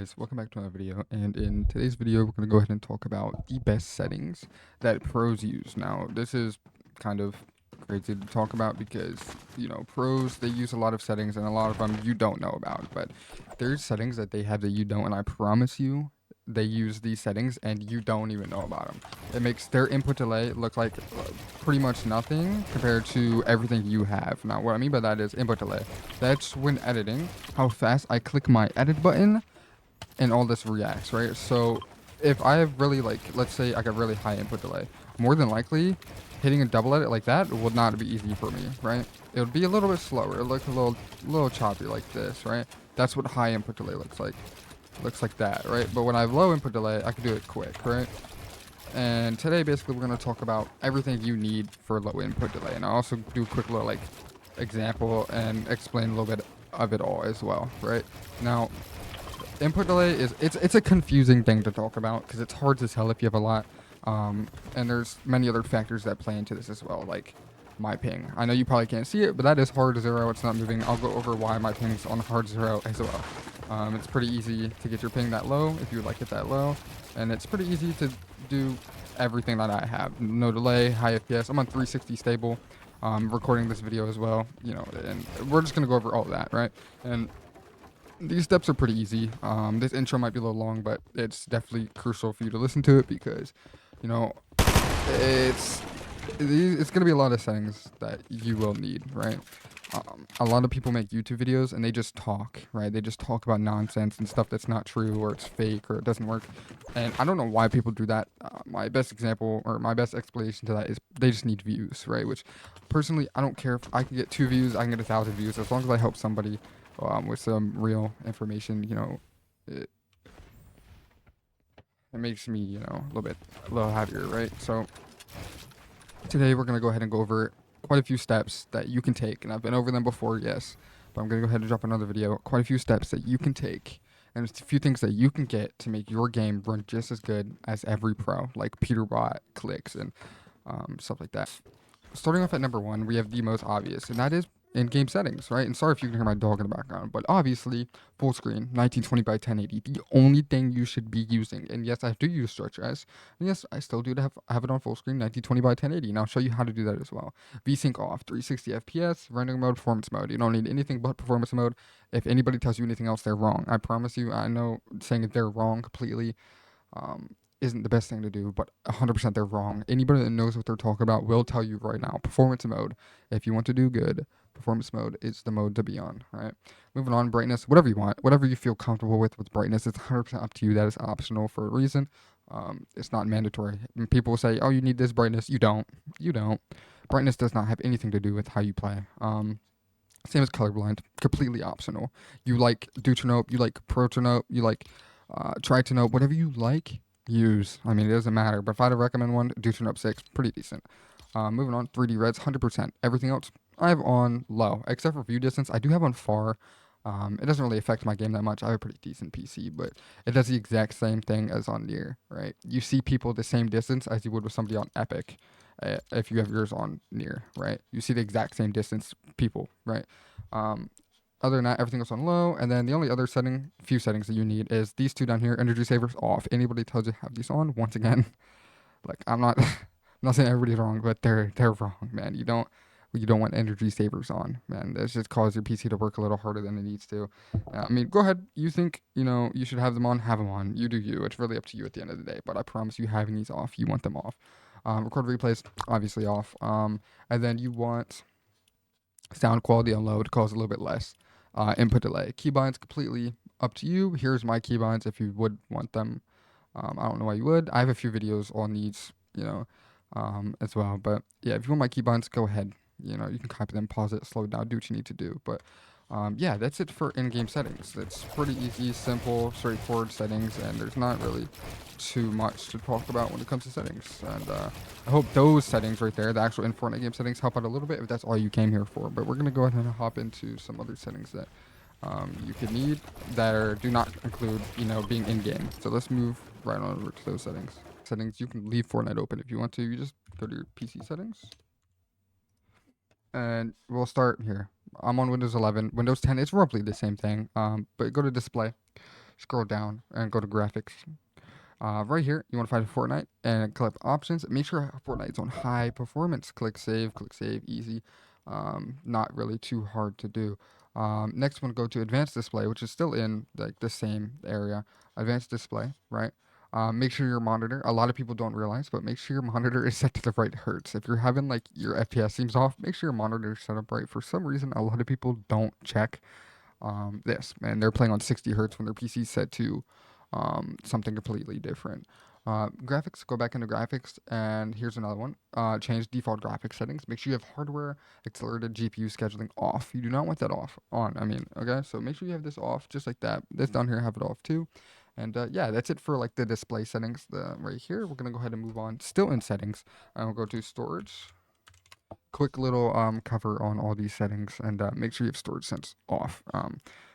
Guys, welcome back to another video, and in today's video we're going to go ahead and talk about the best settings that pros use. Now this is kind of crazy to talk about because pros, they use a lot of settings and a lot of them you don't know about, but there's settings that they have that you don't, and I promise you they use these settings and you don't even know about them. It makes their input delay look like pretty much nothing compared to everything you have. Now what I mean by that is input delay, that's when editing, how fast I click my edit button and all this reacts, right? So if I have really, like, let's say I got really high input delay, more than likely hitting a double edit like that would not be easy for me, right? It would be a little bit slower. It looks a little choppy like this, right? That's what high input delay looks like. Looks like that, right? But when I have low input delay, I can do it quick, right? And today, basically, we're going to talk about everything you need for low input delay. And I'll also do a quick little, like, example and explain a little bit of it all as well, right? Now, input delay is it's a confusing thing to talk about because it's hard to tell if you have a lot, and there's many other factors that play into this as well, like my ping. I know you probably can't see it, but that is hard zero. It's not moving. I'll go over why my ping's on hard zero as well. It's pretty easy to get your ping that low if you would like it that low, and it's pretty easy to do everything that I have. No delay, high FPS. I'm on 360 stable. Recording this video as well, and we're just gonna go over all of that, right? And these steps are pretty easy. This intro might be a little long, but it's definitely crucial for you to listen to it because, you know, it's it's gonna be a lot of settings that you will need, right? A lot of people make YouTube videos and they just talk, right? They just talk about nonsense and stuff that's not true or it's fake or it doesn't work. And I don't know why people do that. My best example or my best explanation to that is they just need views, right? Which personally, I don't care if I can get 2 views, I can get 1,000 views as long as I help somebody with some real information. It, it makes me, a little happier, right? So today we're gonna go ahead and go over quite a few steps that you can take, and I've been over them before, yes, but I'm gonna go ahead and drop another video. Quite a few steps that you can take, and it's a few things that you can get to make your game run just as good as every pro, like Peterbot, clicks, and stuff like that. Starting off at number one, we have the most obvious, and that is in-game settings, right? And sorry if you can hear my dog in the background, but obviously, full screen, 1920 by 1080, the only thing you should be using. And yes, I do use Strech, and yes, I still do have it on full screen, 1920 by 1080, and I'll show you how to do that as well. VSync off, 360 FPS, rendering mode, performance mode. You don't need anything but performance mode. If anybody tells you anything else, they're wrong. I promise you. I know saying they're wrong completely isn't the best thing to do, but 100% they're wrong. Anybody that knows what they're talking about will tell you right now. Performance mode, if you want to do good, performance mode is the mode to be on, right? Moving on, brightness, whatever you want, whatever you feel comfortable with brightness, it's 100% up to you. That is optional for a reason. It's not mandatory. And people will say, oh, you need this brightness. You don't. You don't. Brightness does not have anything to do with how you play. Same as colorblind, completely optional. You like Deuteranope, you like Protanope, you like Tritanope, whatever you like, use. I mean, it doesn't matter, but if I had to recommend one, Deuteranope 6, pretty decent. Moving on, 3D Reds, 100%. Everything else, I have on low, except for view distance. I do have on far. It doesn't really affect my game that much. I have a pretty decent PC, but it does the exact same thing as on near, right? You see people the same distance as you would with somebody on Epic if you have yours on near, right? You see the exact same distance people, right? Um, Other than that, everything else on low. And then the only other few settings that you need is these two down here, energy savers off. Anybody tells you to have these on, once again, like I'm not, I'm not saying everybody's wrong, but they're wrong, man. You don't want energy savers on, man. That's just cause your PC to work a little harder than it needs to. I mean, go ahead. You think you should have them on, have them on. You do you. It's really up to you at the end of the day. But I promise you, having these off, you want them off. Record replays obviously off. And then you want sound quality on low to cause a little bit less input delay. Keybinds completely up to you. Here's my keybinds if you would want them. I don't know why you would. I have a few videos on these, as well. But yeah, if you want my keybinds, go ahead. You can copy them, pause it, slow it down, do what you need to do. But yeah, that's it for in-game settings. It's pretty easy, simple, straightforward settings, and there's not really too much to talk about when it comes to settings. And I hope those settings right there, the actual in Fortnite game settings, help out a little bit if that's all you came here for. But we're gonna go ahead and hop into some other settings that you could need do not include, being in-game. So let's move right on over to those settings. Settings, you can leave Fortnite open if you want to. You just go to your PC settings. And we'll start here. I'm on Windows 11. Windows 10, it's roughly the same thing. But go to display. scroll down and go to graphics. Right here, you want to find Fortnite and click options. Make sure Fortnite is on high performance. Click save, easy. Not really too hard to do. Next, we want to go to advanced display, which is still in like the same area. Advanced display, right? Make sure your monitor, a lot of people don't realize, but make sure your monitor is set to the right hertz. If you're having like your FPS seems off, make sure your monitor is set up right. For some reason, a lot of people don't check this, and they're playing on 60 hertz when their PC is set to something completely different. Graphics, go back into graphics, and here's another one. Change default graphics settings. Make sure you have hardware accelerated GPU scheduling off. You do not want that on. I mean, okay, so make sure you have this off, just like that. This down here, have it off too. And yeah, that's it for like the display settings. Right here, we're gonna go ahead and move on. Still in settings, and we'll go to storage. Quick little cover on all these settings, and make sure you have storage sense off.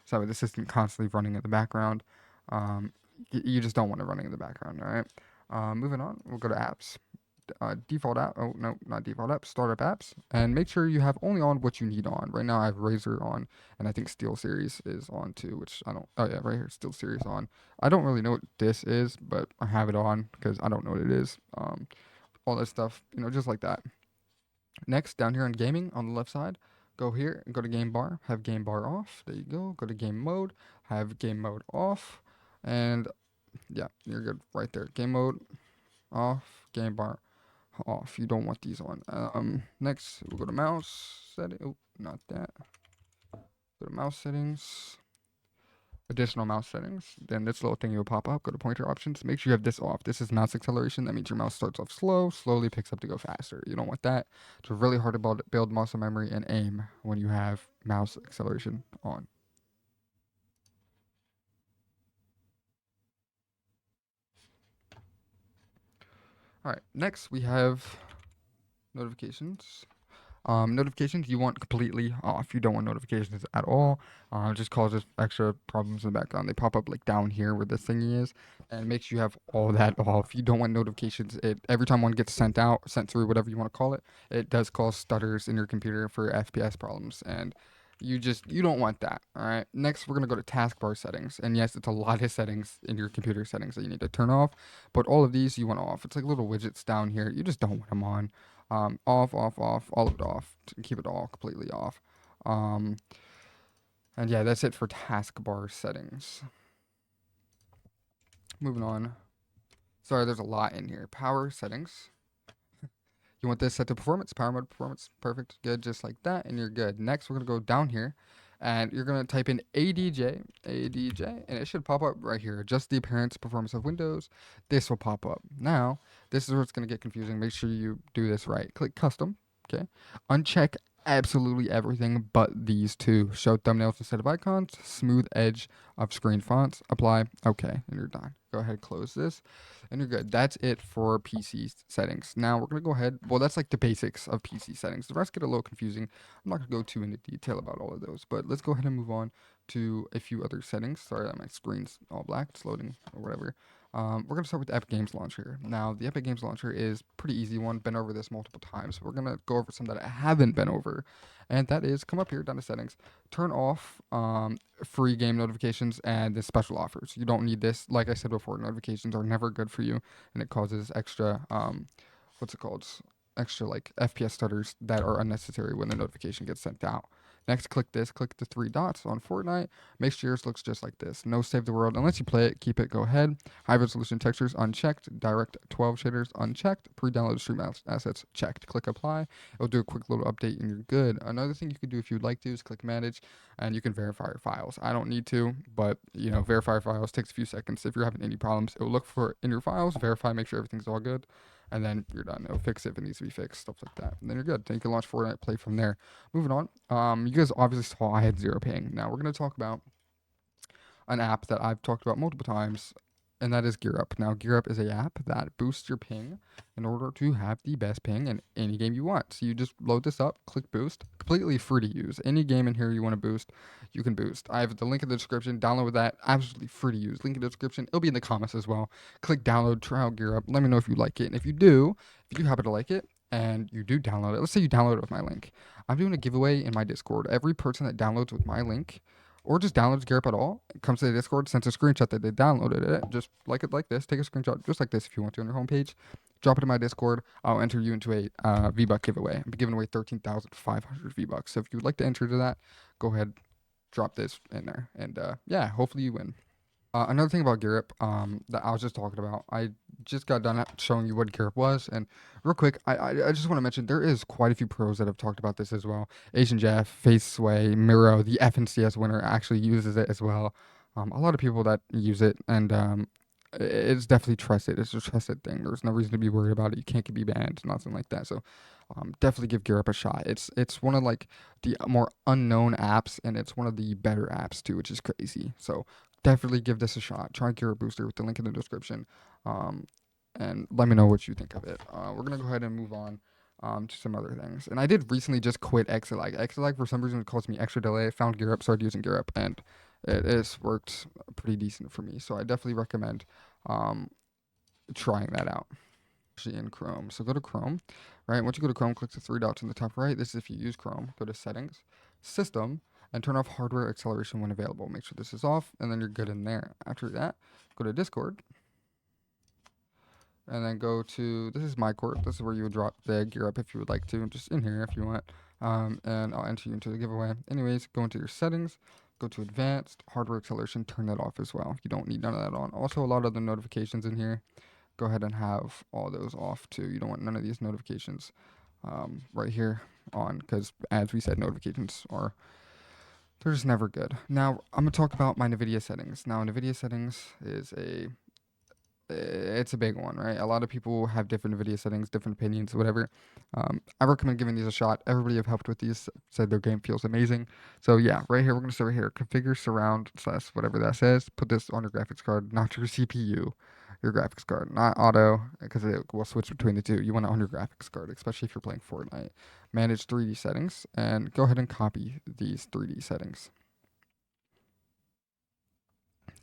So this isn't constantly running in the background. Um, you just don't want it running in the background. All right. Moving on, we'll go to apps. Default app. Oh no, not default app. Startup apps, and make sure you have only on what you need on. Right now, I have Razer on, and I think Steel Series is on too. Which I don't. Oh yeah, right here, Steel Series on. I don't really know what this is, but I have it on because I don't know what it is. All that stuff, just like that. Next, down here on gaming on the left side, go here and go to game bar, have game bar off. There you go. Go to game mode, have game mode off. And yeah, you're good right there. Game mode off, game bar off. You don't want these on. Next, we'll go to mouse setting. Oh, not that. Go to mouse settings. Additional mouse settings. Then this little thing will pop up. Go to pointer options. Make sure you have this off. This is mouse acceleration. That means your mouse starts off slow, slowly picks up to go faster. You don't want that. It's really hard to build muscle memory and aim when you have mouse acceleration on. All right. Next, we have notifications. Notifications you want completely off. You don't want notifications at all. It just causes extra problems in the background. They pop up like down here where this thingy is, and it makes you have all that off. You don't want notifications. Every time one gets sent out, sent through, whatever you want to call it, it does cause stutters in your computer for FPS problems, and you don't want that. All right. Next, we're gonna go to taskbar settings, and yes, it's a lot of settings in your computer settings that you need to turn off, but all of these you want off. It's like little widgets down here. You just don't want them on. Off, all of it off. Keep it all completely off. Um, and yeah, that's it for taskbar settings. Moving on. Sorry, there's a lot in here. Power settings. You want this set to performance, power mode performance. Perfect. Good. Just like that. And you're good. Next, we're going to go down here and you're going to type in ADJ, and it should pop up right here. Adjust the appearance performance of Windows. This will pop up. Now, this is where it's going to get confusing. Make sure you do this right. Click custom. Okay. Uncheck absolutely everything but these two. Show thumbnails instead of icons. Smooth edge of screen fonts. Apply. Okay. And you're done. Go ahead, close this, and you're good. That's it for PC settings. Now we're going to go ahead. Well, that's like the basics of PC settings. The rest get a little confusing. I'm not going to go too into detail about all of those, but let's go ahead and move on to a few other settings. Sorry that my screen's all black. It's loading or whatever. We're going to start with the Epic Games Launcher. Now, the Epic Games Launcher is pretty easy one. Been over this multiple times. We're going to go over some that I haven't been over. And that is, come up here, down to settings. Turn off free game notifications and the special offers. You don't need this. Like I said before, notifications are never good for you. And it causes extra, what's it called? Extra like FPS stutters that are unnecessary when the notification gets sent out. Next, click this. Click the three dots on Fortnite. Make sure yours looks just like this. No save the world. Unless you play it, keep it. Go ahead. High resolution textures unchecked. Direct 12 shaders unchecked. Pre-downloaded stream assets checked. Click apply. It'll do a quick little update and you're good. Another thing you could do if you'd like to is click manage and you can verify your files. I don't need to, but verify your files takes a few seconds. If you're having any problems, it will look for in your files, verify, make sure everything's all good. And then you're done. It'll fix it if it needs to be fixed, stuff like that. And then you're good. Then you can launch Fortnite, play from there. Moving on. You guys obviously saw I had zero ping. Now we're going to talk about an app that I've talked about multiple times, and that is Gear Up. Now, Gear Up is an app that boosts your ping in order to have the best ping in any game you want. So you just load this up, click boost, completely free to use. Any game in here you want to boost, you can boost. I have the link in the description. Download that, absolutely free to use. Link in the description. It'll be in the comments as well. Click download, try out Gear Up. Let me know if you like it. And if you do happen to like it, and you do download it, let's say you download it with my link. I'm doing a giveaway in my Discord. Every person that downloads with my link, or just downloads Garrett at all, comes to the Discord, sends a screenshot that they downloaded it, just like it like this. Take a screenshot just like this if you want to on your homepage. Drop it in my Discord. I'll enter you into a V-Buck giveaway. I'm giving away 13,500 V-Bucks. So if you would like to enter to that, go ahead, drop this in there, and yeah, hopefully you win. Another thing about Garrett that I was just talking about, I just got done showing you what Garrett was, and real quick, I just want to mention there is quite a few pros that have talked about this as well. Asian Jeff, Face Sway, Miro, the FNCS winner actually uses it as well. A lot of people that use it, and it's definitely trusted. It's a trusted thing. There's no reason to be worried about it. You can't be banned, nothing like that. So definitely give Gear Up a shot. It's one of like the more unknown apps, and it's one of the better apps too, which is crazy. So definitely give this a shot. Try Gear Up Booster with the link in the description, and let me know what you think of it. We're gonna go ahead and move on to some other things. And I did recently just quit Exit-Lag. Exit-Lag for some reason it caused me extra delay. I found Gear Up, started using Gear Up, and it has worked pretty decent for me. So I definitely recommend trying that out. Actually in Chrome. So go to Chrome, right? Once you go to Chrome, click the three dots in the top right. This is if you use Chrome. Go to Settings, System, and turn off Hardware Acceleration when available. Make sure this is off, and then you're good in there. After that, go to Discord, and then go to, this is my court. This is where you would drop the Gear Up if you would like to, just in here if you want. And I'll enter you into the giveaway. Anyways, go into your settings, go to Advanced, Hardware Acceleration, turn that off as well. You don't need none of that on. Also, a lot of the notifications in here, go ahead and have all those off too. You don't want none of these notifications right here on, because as we said, notifications are, they're just never good. Now, I'm going to talk about my Nvidia settings. Now, Nvidia settings is it's a big one, right? A lot of people have different Nvidia settings, different opinions, whatever. I recommend giving these a shot. Everybody I've helped with these said their game feels amazing. So yeah, right here, we're going to start right here. Configure surround / whatever that says. Put this on your graphics card, not your CPU. Your graphics card, not auto, because it will switch between the two. You want it on your graphics card, especially if you're playing Fortnite. Manage 3D settings, and go ahead and copy these 3D settings.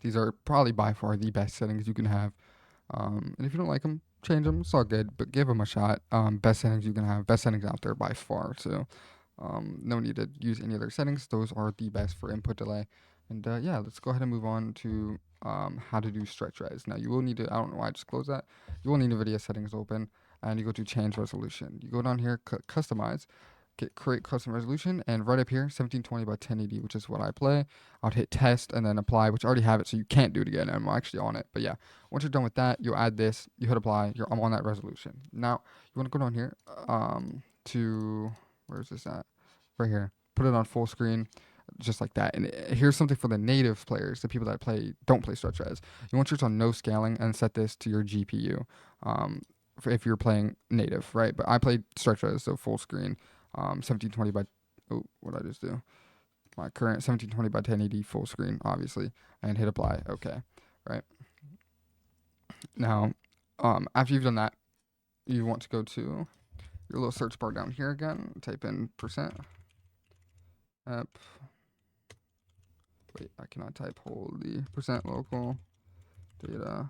These are probably by far the best settings you can have. And if you don't like them, change them. It's all good, but give them a shot. Best settings you can have. Best settings out there by far. So no need to use any other settings. Those are the best for input delay. And yeah, let's go ahead and move on to how to do stretch res. Now you will need to, I don't know why I just closed that. You will need NVIDIA settings open, and you go to change resolution. You go down here, customize, create custom resolution, and right up here 1720 by 1080, which is what I play. I would hit test and then apply, which I already have it, so you can't do it again. I'm actually on it, but yeah, once you're done with that, you add this, you hit apply, I'm on that resolution. Now you want to go down here to, where's this at, right here, put it on full screen, just like that. And here's something for the native players, the people that don't play stretch res. You want yours on no scaling and set this to your GPU if you're playing native, right? But I played stretch res, so full screen. 1720 by, oh, what did I just do? My current 1720 by 1080 full screen, obviously, and hit apply. Okay, right. Now, after you've done that, you want to go to your little search bar down here again. Type in %. Wait, I cannot type. Holy % local data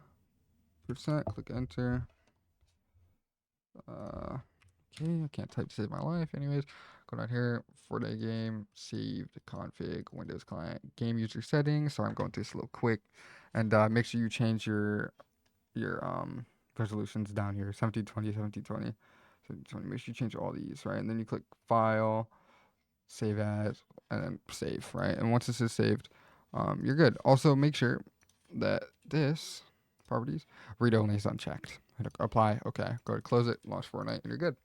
%. Click enter. Okay, I can't type to save my life. Anyways, go down here, 4-day game, saved config, Windows client, game user settings. So I'm going through this a little quick, and make sure you change your resolutions down here, 1720, 1720, 1720. Make sure you change all these, right? And then you click file, save as, and then save, right? And once this is saved, you're good. Also, make sure that this properties read only is unchecked. Apply. Okay, go to close it, launch Fortnite, and you're good.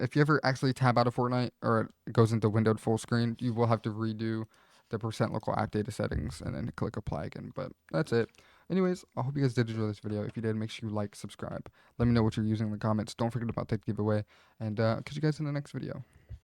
If you ever actually tab out of Fortnite or it goes into windowed full screen, you will have to redo the % local app data settings and then click apply again. But that's it. Anyways, I hope you guys did enjoy this video. If you did, make sure you like, subscribe. Let me know what you're using in the comments. Don't forget about that giveaway, and catch you guys in the next video.